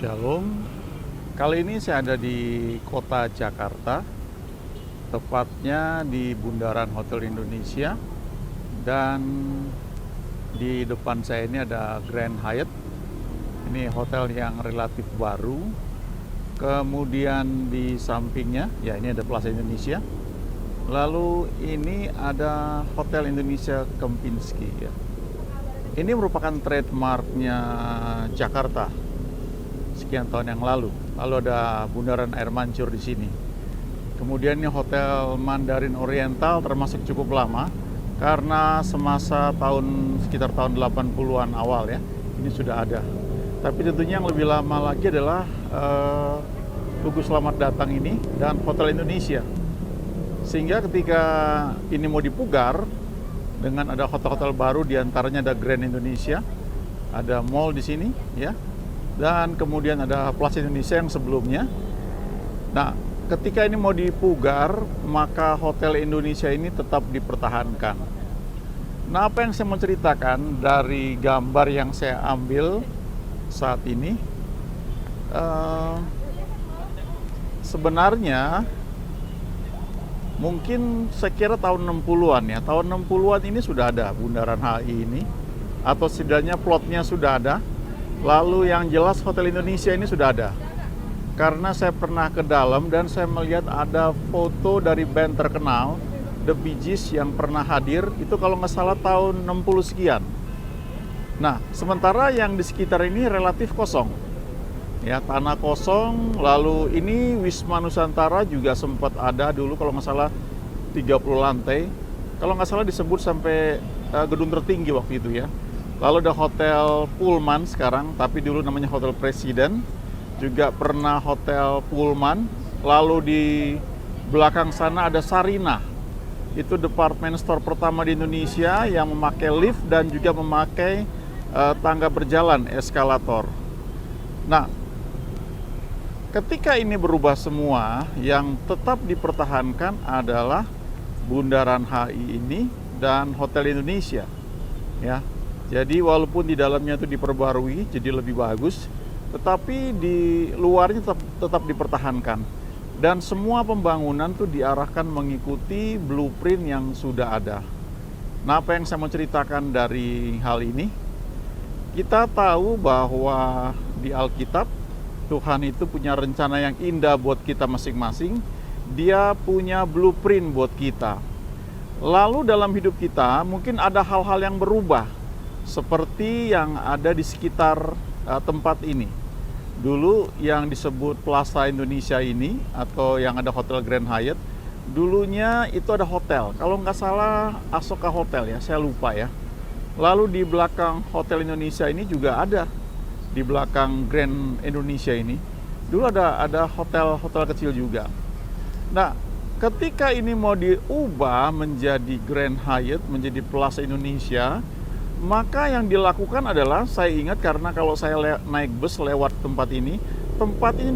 Shalom. Kali ini saya ada di kota Jakarta, tepatnya di Bundaran Hotel Indonesia, dan di depan saya ini ada Grand Hyatt. Ini hotel yang relatif baru. Kemudian di sampingnya, ya ini ada Plaza Indonesia. Lalu ini ada Hotel Indonesia Kempinski. Ya. Ini merupakan trademarknya Jakarta sekian tahun yang lalu. Lalu ada bundaran air mancur di sini. Kemudian ini Hotel Mandarin Oriental termasuk cukup lama karena semasa sekitar tahun 80-an awal ya. Ini sudah ada. Tapi tentunya yang lebih lama lagi adalah Tugu Selamat Datang ini dan Hotel Indonesia. Sehingga ketika ini mau dipugar dengan ada hotel-hotel baru, diantaranya ada Grand Indonesia, ada mall di sini ya. Dan kemudian ada Plaza Indonesia yang sebelumnya. Nah, ketika ini mau dipugar, maka Hotel Indonesia ini tetap dipertahankan. Nah, apa yang saya mau ceritakan dari gambar yang saya ambil saat ini, sebenarnya mungkin saya kira tahun 60-an ya. Tahun 60-an ini sudah ada Bundaran HI ini, atau setidaknya plotnya sudah ada. Lalu yang jelas Hotel Indonesia ini sudah ada. Karena saya pernah ke dalam dan saya melihat ada foto dari band terkenal The Bee Gees yang pernah hadir, itu kalau nggak salah tahun 60 sekian. Nah, sementara yang di sekitar ini relatif kosong. Ya, tanah kosong. Lalu ini Wisma Nusantara juga sempat ada dulu kalau nggak salah 30 lantai. Kalau nggak salah disebut sampai gedung tertinggi waktu itu ya. Lalu ada Hotel Pullman sekarang, tapi dulu namanya Hotel Presiden. Juga pernah Hotel Pullman. Lalu di belakang sana ada Sarina. Itu department store pertama di Indonesia yang memakai lift dan juga memakai tangga berjalan, eskalator. Nah, ketika ini berubah semua, yang tetap dipertahankan adalah Bundaran HI ini dan Hotel Indonesia. Ya. Jadi walaupun di dalamnya itu diperbarui jadi lebih bagus, tetapi di luarnya tetap dipertahankan. Dan semua pembangunan tuh diarahkan mengikuti blueprint yang sudah ada. Nah, apa yang saya mau ceritakan dari hal ini? Kita tahu bahwa di Alkitab Tuhan itu punya rencana yang indah buat kita masing-masing. Dia punya blueprint buat kita. Lalu dalam hidup kita mungkin ada hal-hal yang berubah, seperti yang ada di sekitar tempat ini. Dulu yang disebut Plaza Indonesia ini, atau yang ada Hotel Grand Hyatt, dulunya itu ada hotel. Kalau nggak salah Asoka Hotel ya, saya lupa ya. Lalu di belakang Hotel Indonesia ini juga ada, di belakang Grand Indonesia ini, dulu ada hotel-hotel kecil juga. Nah, ketika ini mau diubah menjadi Grand Hyatt, menjadi Plaza Indonesia, maka yang dilakukan adalah, saya ingat karena kalau saya naik bus lewat tempat ini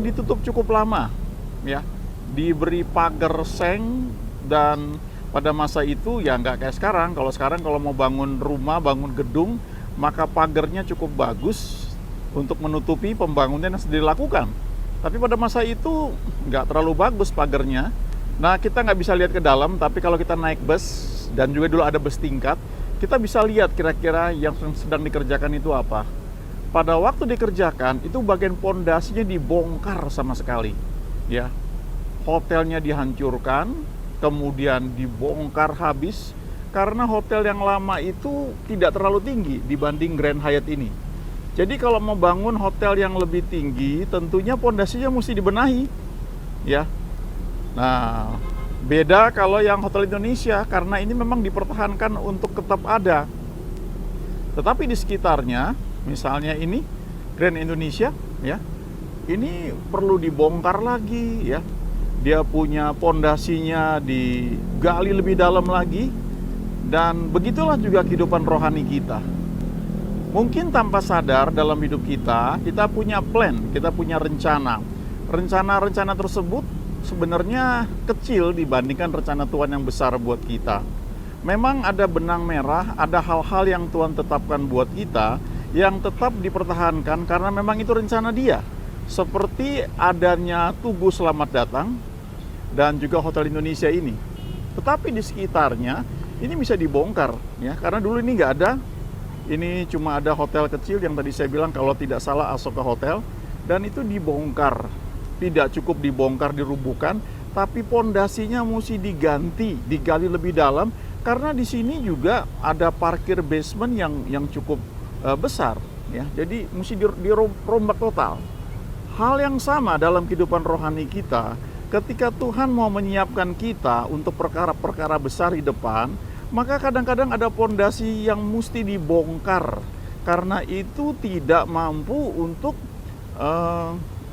ditutup cukup lama ya, diberi pagar seng. Dan pada masa itu ya nggak kayak sekarang. Kalau sekarang kalau mau bangun rumah, bangun gedung, maka pagarnya cukup bagus untuk menutupi pembangunan yang sudah dilakukan. Tapi pada masa itu nggak terlalu bagus pagarnya. Nah, kita nggak bisa lihat ke dalam, tapi kalau kita naik bus, dan juga dulu ada bus tingkat, kita bisa lihat kira-kira yang sedang dikerjakan itu apa. Pada waktu dikerjakan, itu bagian pondasinya dibongkar sama sekali. Ya, hotelnya dihancurkan, kemudian dibongkar habis, karena hotel yang lama itu tidak terlalu tinggi dibanding Grand Hyatt ini. Jadi kalau mau bangun hotel yang lebih tinggi, tentunya pondasinya mesti dibenahi. Ya, nah, beda kalau yang Hotel Indonesia, karena ini memang dipertahankan untuk tetap ada. Tetapi di sekitarnya, misalnya ini Grand Indonesia, ya, ini perlu dibongkar lagi, ya. Dia punya pondasinya digali lebih dalam lagi, dan begitulah juga kehidupan rohani kita. Mungkin tanpa sadar dalam hidup kita punya plan, kita punya rencana. Rencana-rencana tersebut sebenarnya kecil dibandingkan rencana Tuhan yang besar buat kita. Memang ada benang merah, ada hal-hal yang Tuhan tetapkan buat kita yang tetap dipertahankan karena memang itu rencana Dia. seperti adanya Tugu Selamat Datang dan juga Hotel Indonesia ini. Tetapi di sekitarnya ini bisa dibongkar ya, karena dulu ini nggak ada. Ini cuma ada hotel kecil yang tadi saya bilang kalau tidak salah Asoka Hotel, dan itu dibongkar. Tidak cukup dibongkar, dirubuhkan, tapi pondasinya mesti digali lebih dalam karena di sini juga ada parkir basement yang cukup besar ya. Jadi mesti dirombak total. Hal yang sama dalam kehidupan rohani kita, ketika Tuhan mau menyiapkan kita untuk perkara-perkara besar di depan, maka kadang-kadang ada pondasi yang mesti dibongkar karena itu tidak mampu untuk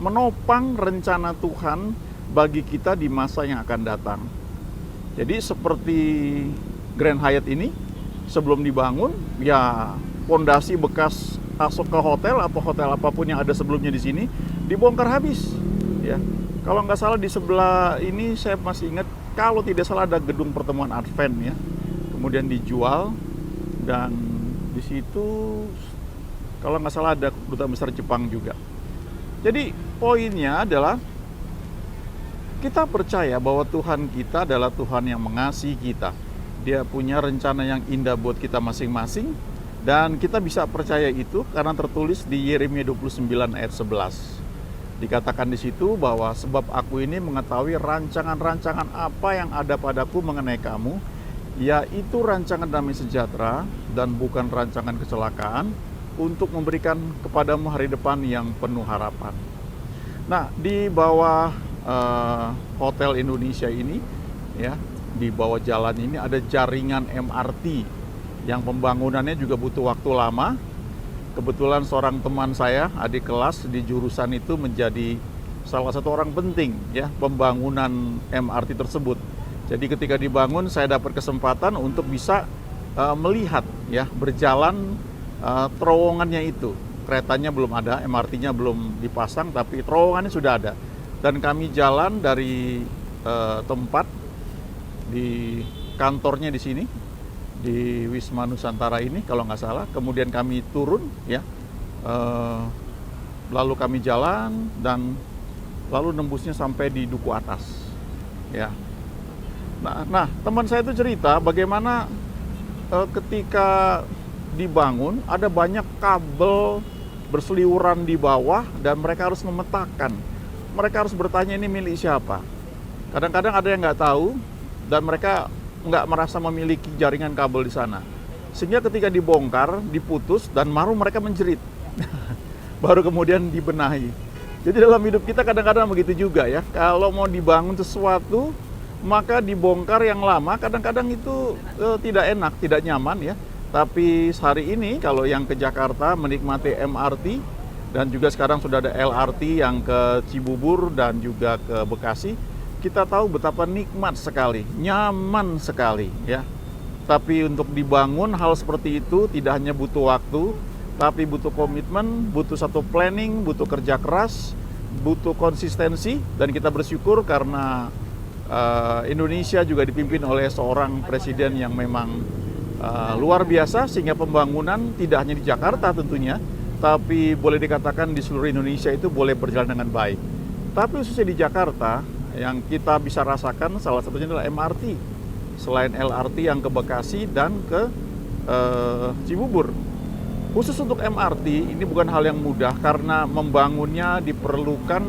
menopang rencana Tuhan bagi kita di masa yang akan datang. Jadi seperti Grand Hyatt ini sebelum dibangun, ya pondasi bekas Asoka Hotel atau hotel apapun yang ada sebelumnya di sini dibongkar habis. Ya, kalau nggak salah di sebelah ini saya masih ingat, kalau tidak salah ada gedung pertemuan Advent ya, kemudian dijual, dan di situ kalau nggak salah ada duta besar Jepang juga. Jadi poinnya adalah kita percaya bahwa Tuhan kita adalah Tuhan yang mengasihi kita. Dia punya rencana yang indah buat kita masing-masing, dan kita bisa percaya itu karena tertulis di Yeremia 29 ayat 11. Dikatakan di situ bahwa sebab aku ini mengetahui rancangan-rancangan apa yang ada padaku mengenai kamu, yaitu rancangan damai sejahtera dan bukan rancangan kecelakaan, untuk memberikan kepadamu hari depan yang penuh harapan. Nah, di bawah Hotel Indonesia ini ya, di bawah jalan ini ada jaringan MRT yang pembangunannya juga butuh waktu lama. Kebetulan seorang teman saya, adik kelas di jurusan itu, menjadi salah satu orang penting ya pembangunan MRT tersebut. Jadi ketika dibangun saya dapat kesempatan untuk bisa melihat ya berjalan terowongannya itu. Keretanya belum ada, MRT-nya belum dipasang, tapi terowongannya sudah ada. Dan kami jalan dari tempat di kantornya di sini, di Wisma Nusantara ini kalau nggak salah, kemudian kami turun ya, lalu kami jalan dan lalu nembusnya sampai di Duku Atas ya. Nah teman saya itu cerita bagaimana ketika dibangun ada banyak kabel berseliweran di bawah dan mereka harus memetakan, mereka harus bertanya ini milik siapa. Kadang-kadang ada yang nggak tahu dan mereka nggak merasa memiliki jaringan kabel di sana, sehingga ketika dibongkar, diputus, dan baru mereka menjerit baru kemudian dibenahi. Jadi dalam hidup kita kadang-kadang begitu juga ya, kalau mau dibangun sesuatu maka dibongkar yang lama, kadang-kadang itu tidak enak, tidak nyaman ya. Tapi hari ini kalau yang ke Jakarta menikmati MRT, dan juga sekarang sudah ada LRT yang ke Cibubur dan juga ke Bekasi, kita tahu betapa nikmat sekali, nyaman sekali ya. Tapi untuk dibangun hal seperti itu tidak hanya butuh waktu, tapi butuh komitmen, butuh satu planning, butuh kerja keras, butuh konsistensi. Dan kita bersyukur karena Indonesia juga dipimpin oleh seorang presiden yang memang luar biasa, sehingga pembangunan tidak hanya di Jakarta tentunya, tapi boleh dikatakan di seluruh Indonesia itu boleh berjalan dengan baik. Tapi khususnya di Jakarta, yang kita bisa rasakan salah satunya adalah MRT. Selain LRT yang ke Bekasi dan ke Cibubur. Khusus untuk MRT ini bukan hal yang mudah karena membangunnya diperlukan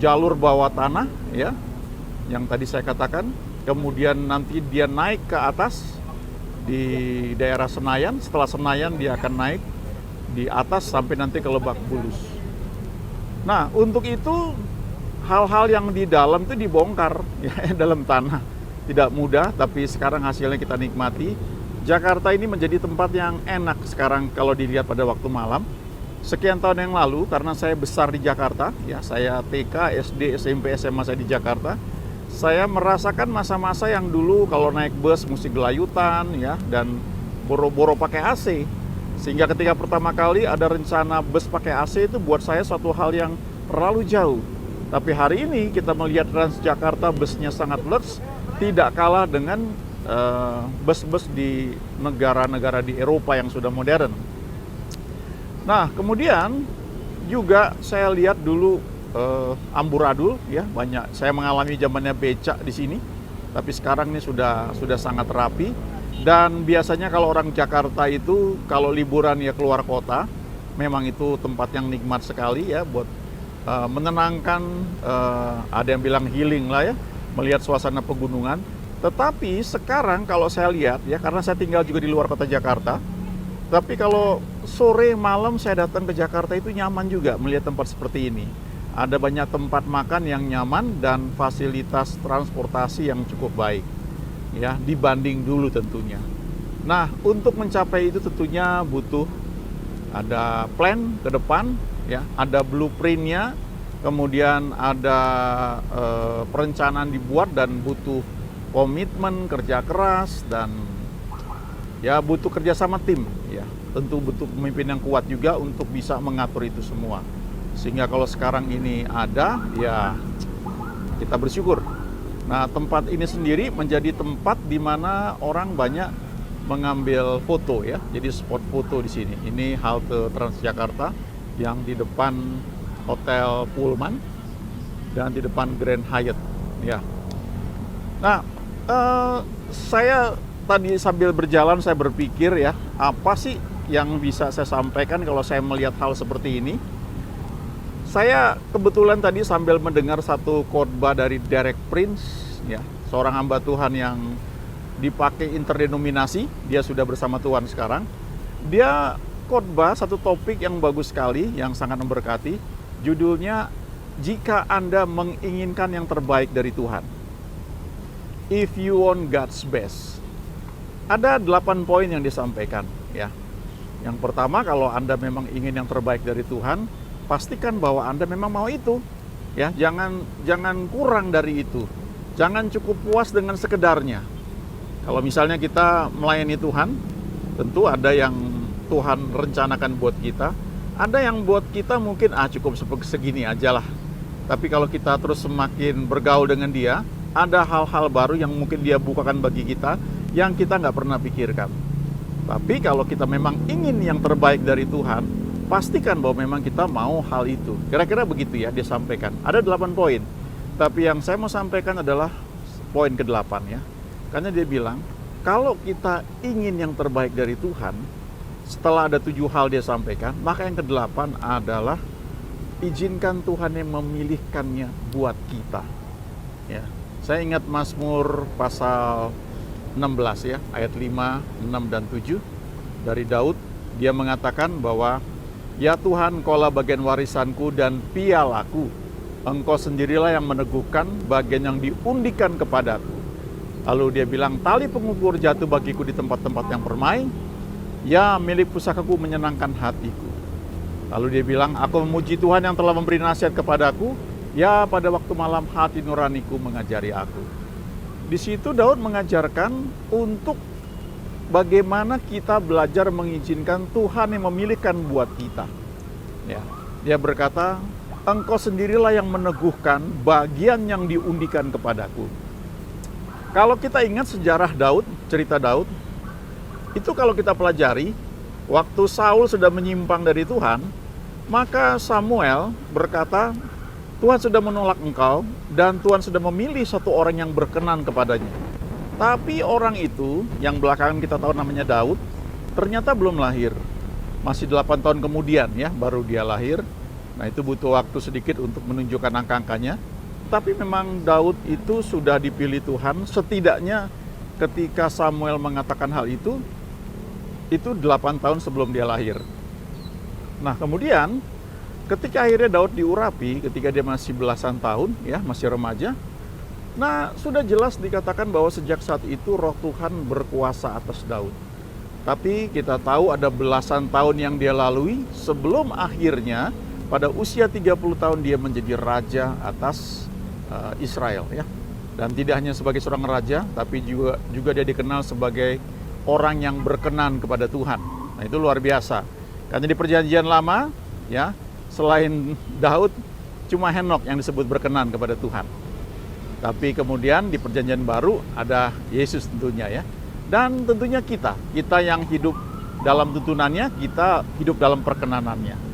jalur bawah tanah ya, yang tadi saya katakan. Kemudian nanti dia naik ke atas di daerah Senayan. Setelah Senayan dia akan naik di atas sampai nanti ke Lebak Bulus. Nah, untuk itu hal-hal yang di dalam itu dibongkar ya, dalam tanah. Tidak mudah, tapi sekarang hasilnya kita nikmati. Jakarta ini menjadi tempat yang enak sekarang kalau dilihat pada waktu malam. Sekian tahun yang lalu, karena saya besar di Jakarta, ya saya TK, SD, SMP, SMA saya di Jakarta. Saya merasakan masa-masa yang dulu kalau naik bus mesti gelayutan ya, dan boro-boro pakai AC. Sehingga ketika pertama kali ada rencana bus pakai AC itu buat saya suatu hal yang terlalu jauh. Tapi hari ini kita melihat Transjakarta busnya sangat luks, tidak kalah dengan bus-bus di negara-negara di Eropa yang sudah modern. Nah, kemudian juga saya lihat dulu amburadul ya, banyak. Saya mengalami zamannya becak di sini, tapi sekarang ini sudah sangat rapi. Dan biasanya kalau orang Jakarta itu kalau liburan ya keluar kota, memang itu tempat yang nikmat sekali ya buat menenangkan, ada yang bilang healing lah ya, melihat suasana pegunungan. Tetapi sekarang kalau saya lihat ya, karena saya tinggal juga di luar kota Jakarta, tapi kalau sore malam saya datang ke Jakarta itu nyaman juga melihat tempat seperti ini. Ada banyak tempat makan yang nyaman dan fasilitas transportasi yang cukup baik ya, dibanding dulu tentunya. Nah, untuk mencapai itu tentunya butuh ada plan ke depan ya, ada blueprintnya, kemudian ada perencanaan dibuat dan butuh komitmen, kerja keras, dan ya butuh kerjasama tim ya. Tentu butuh pemimpin yang kuat juga untuk bisa mengatur itu semua. Sehingga kalau sekarang ini ada, ya kita bersyukur. Nah, tempat ini sendiri menjadi tempat di mana orang banyak mengambil foto ya. Jadi spot foto di sini. Ini halte Transjakarta yang di depan Hotel Pullman dan di depan Grand Hyatt ya. Nah, saya tadi sambil berjalan saya berpikir ya, apa sih yang bisa saya sampaikan kalau saya melihat hal seperti ini. Saya kebetulan tadi sambil mendengar satu khotbah dari Derek Prince, ya, seorang hamba Tuhan yang dipakai interdenominasi, dia sudah bersama Tuhan sekarang. Dia khotbah satu topik yang bagus sekali, yang sangat memberkati. Judulnya, Jika Anda Menginginkan Yang Terbaik dari Tuhan. If you want God's best. Ada 8 poin yang disampaikan, ya. Yang pertama, kalau Anda memang ingin yang terbaik dari Tuhan, pastikan bahwa Anda memang mau itu, ya. Jangan kurang dari itu. Jangan cukup puas dengan sekedarnya. Kalau misalnya kita melayani Tuhan, tentu ada yang Tuhan rencanakan buat kita. Ada yang buat kita mungkin cukup segini aja lah. Tapi kalau kita terus semakin bergaul dengan Dia, ada hal-hal baru yang mungkin Dia bukakan bagi kita yang kita nggak pernah pikirkan. Tapi kalau kita memang ingin yang terbaik dari Tuhan, pastikan bahwa memang kita mau hal itu. Kira-kira begitu ya dia sampaikan. Ada 8 poin. Tapi yang saya mau sampaikan adalah poin ke-8 ya. Karena dia bilang, kalau kita ingin yang terbaik dari Tuhan, setelah ada 7 hal dia sampaikan, maka yang ke-8 adalah izinkan Tuhan yang memilihkannya buat kita. Ya. Saya ingat Mazmur pasal 16 ya, ayat 5, 6 dan 7 dari Daud. Dia mengatakan bahwa ya Tuhan, Engkaulah bagian warisanku dan pialaku. Engkau sendirilah yang meneguhkan bagian yang diundikan kepadaku. Lalu dia bilang, tali pengukur jatuh bagiku di tempat-tempat yang permai. Ya, milik pusakaku menyenangkan hatiku. Lalu dia bilang, aku memuji Tuhan yang telah memberi nasihat kepadaku. Ya, pada waktu malam hati nuraniku mengajari aku. Di situ Daud mengajarkan untuk bagaimana kita belajar mengizinkan Tuhan yang memilihkan buat kita. Ya, dia berkata, Engkau sendirilah yang meneguhkan bagian yang diundikan kepadaku. Kalau kita ingat sejarah Daud, cerita Daud, itu kalau kita pelajari, waktu Saul sudah menyimpang dari Tuhan, maka Samuel berkata, Tuhan sudah menolak engkau dan Tuhan sudah memilih satu orang yang berkenan kepadanya. Tapi orang itu, yang belakangan kita tahu namanya Daud, ternyata belum lahir. Masih 8 tahun kemudian ya, baru dia lahir. Nah, itu butuh waktu sedikit untuk menunjukkan angka-angkanya. Tapi memang Daud itu sudah dipilih Tuhan, setidaknya ketika Samuel mengatakan hal itu 8 tahun sebelum dia lahir. Nah, kemudian ketika akhirnya Daud diurapi, ketika dia masih belasan tahun, ya masih remaja, nah sudah jelas dikatakan bahwa sejak saat itu Roh Tuhan berkuasa atas Daud. Tapi kita tahu ada belasan tahun yang dia lalui sebelum akhirnya pada usia 30 tahun dia menjadi raja atas Israel, ya. Dan tidak hanya sebagai seorang raja, tapi juga dia dikenal sebagai orang yang berkenan kepada Tuhan. Nah, itu luar biasa. Karena di Perjanjian Lama, ya, selain Daud, cuma Henok yang disebut berkenan kepada Tuhan. Tapi kemudian di Perjanjian Baru ada Yesus tentunya ya. Dan tentunya kita yang hidup dalam tuntunannya, kita hidup dalam perkenanannya.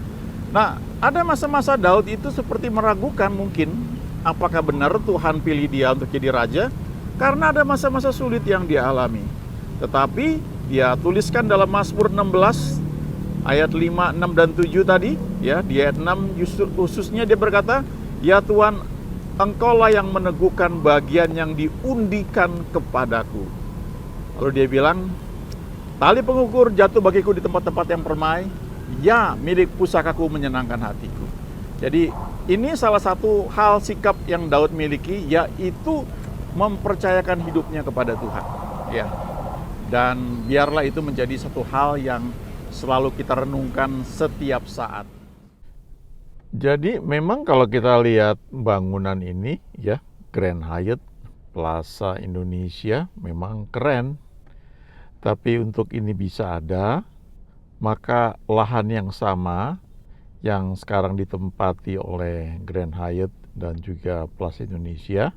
Nah, ada masa-masa Daud itu seperti meragukan mungkin apakah benar Tuhan pilih dia untuk jadi raja, karena ada masa-masa sulit yang dia alami. Tetapi dia tuliskan dalam Mazmur 16 ayat 5, 6 dan 7 tadi, ya, di ayat 6 khususnya dia berkata, "Ya Tuhan, Engkaulah yang meneguhkan bagian yang diundikan kepadaku." Lalu dia bilang, "Tali pengukur jatuh bagiku di tempat-tempat yang permai, ya milik pusakaku menyenangkan hatiku." Jadi ini salah satu hal sikap yang Daud miliki, yaitu mempercayakan hidupnya kepada Tuhan, ya. Dan biarlah itu menjadi satu hal yang selalu kita renungkan setiap saat. Jadi memang kalau kita lihat bangunan ini, ya, Grand Hyatt Plaza Indonesia memang keren. Tapi untuk ini bisa ada, maka lahan yang sama yang sekarang ditempati oleh Grand Hyatt dan juga Plaza Indonesia,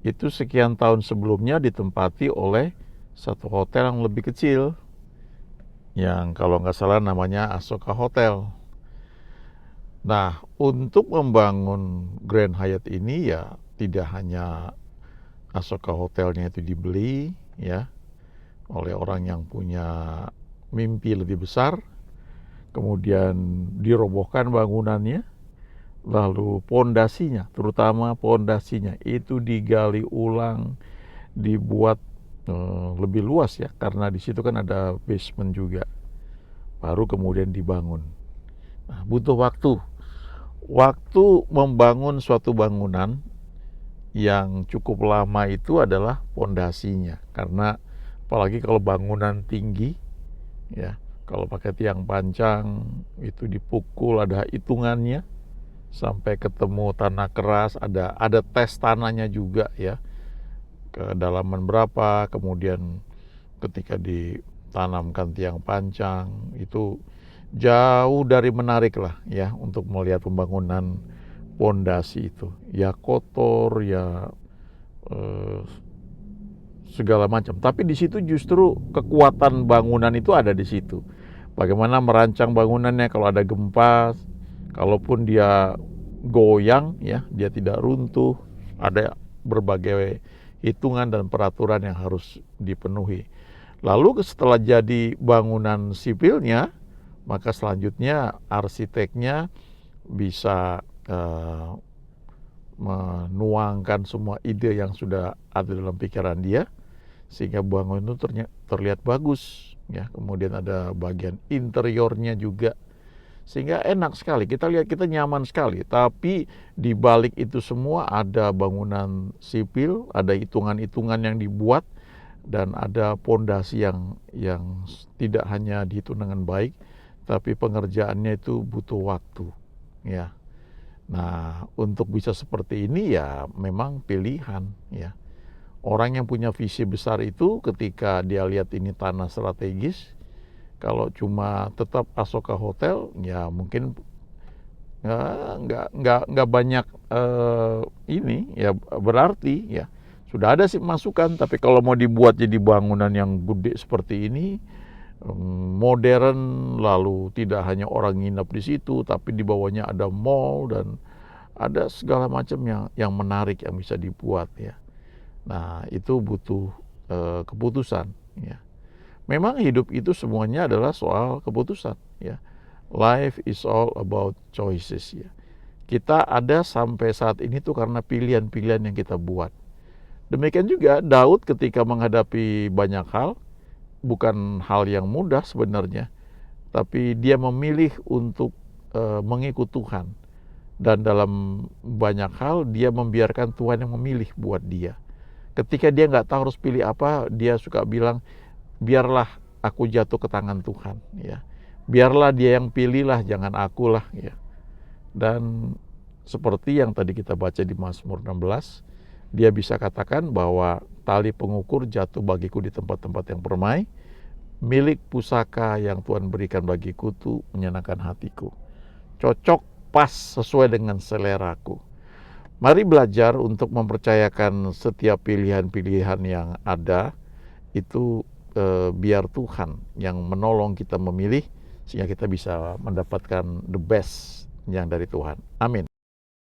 itu sekian tahun sebelumnya ditempati oleh satu hotel yang lebih kecil, yang kalau nggak salah namanya Asoka Hotel. Nah, untuk membangun Grand Hyatt ini ya tidak hanya Asoka Hotelnya itu dibeli, ya, oleh orang yang punya mimpi lebih besar, kemudian dirobohkan bangunannya, lalu pondasinya, terutama pondasinya itu digali ulang, dibuat lebih luas, ya, karena di situ kan ada basement juga, baru kemudian dibangun. Nah, butuh waktu membangun suatu bangunan yang cukup lama itu adalah pondasinya, karena apalagi kalau bangunan tinggi, ya, kalau pakai tiang pancang itu dipukul, ada hitungannya sampai ketemu tanah keras, ada tes tanahnya juga, ya, kedalaman berapa, kemudian ketika ditanamkan tiang pancang itu jauh dari menarik lah, ya, untuk melihat pembangunan pondasi itu, ya, kotor, ya, segala macam. Tapi di situ justru kekuatan bangunan itu ada di situ. Bagaimana merancang bangunannya kalau ada gempa, kalaupun dia goyang, ya, dia tidak runtuh. Ada berbagai hitungan dan peraturan yang harus dipenuhi. Lalu setelah jadi bangunan sipilnya, maka selanjutnya arsiteknya bisa menuangkan semua ide yang sudah ada dalam pikiran dia, sehingga bangunan itu terlihat bagus, ya. Kemudian ada bagian interiornya juga, sehingga enak sekali kita lihat, kita nyaman sekali. Tapi di balik itu semua ada bangunan sipil, ada hitungan-hitungan yang dibuat, dan ada pondasi yang tidak hanya dihitung dengan baik, tapi pengerjaannya itu butuh waktu, ya. Nah, untuk bisa seperti ini ya memang pilihan, ya. Orang yang punya visi besar itu ketika dia lihat ini tanah strategis, kalau cuma tetap Asoka Hotel, ya mungkin nggak banyak ini, ya, berarti, ya. Sudah ada sih masukan, tapi kalau mau dibuat jadi bangunan yang gede seperti ini, modern, lalu tidak hanya orang nginap di situ, tapi di bawahnya ada mall dan ada segala macam yang menarik yang bisa dibuat, ya. Nah, itu butuh keputusan, ya. Memang hidup itu semuanya adalah soal keputusan, ya. Life is all about choices, ya. Kita ada sampai saat ini tuh karena pilihan-pilihan yang kita buat. Demikian juga Daud ketika menghadapi banyak hal, bukan hal yang mudah sebenarnya, tapi dia memilih untuk mengikut Tuhan. Dan dalam banyak hal dia membiarkan Tuhan yang memilih buat dia. Ketika dia nggak tahu harus pilih apa, dia suka bilang, biarlah aku jatuh ke tangan Tuhan, ya. Biarlah dia yang pilihlah, jangan akulah, ya. Dan seperti yang tadi kita baca di Mazmur 16, dia bisa katakan bahwa tali pengukur jatuh bagiku di tempat-tempat yang permai, milik pusaka yang Tuhan berikan bagiku tuh menyenangkan hatiku. Cocok, pas, sesuai dengan seleraku. Mari belajar untuk mempercayakan setiap pilihan-pilihan yang ada itu biar Tuhan yang menolong kita memilih sehingga kita bisa mendapatkan the best yang dari Tuhan. Amin.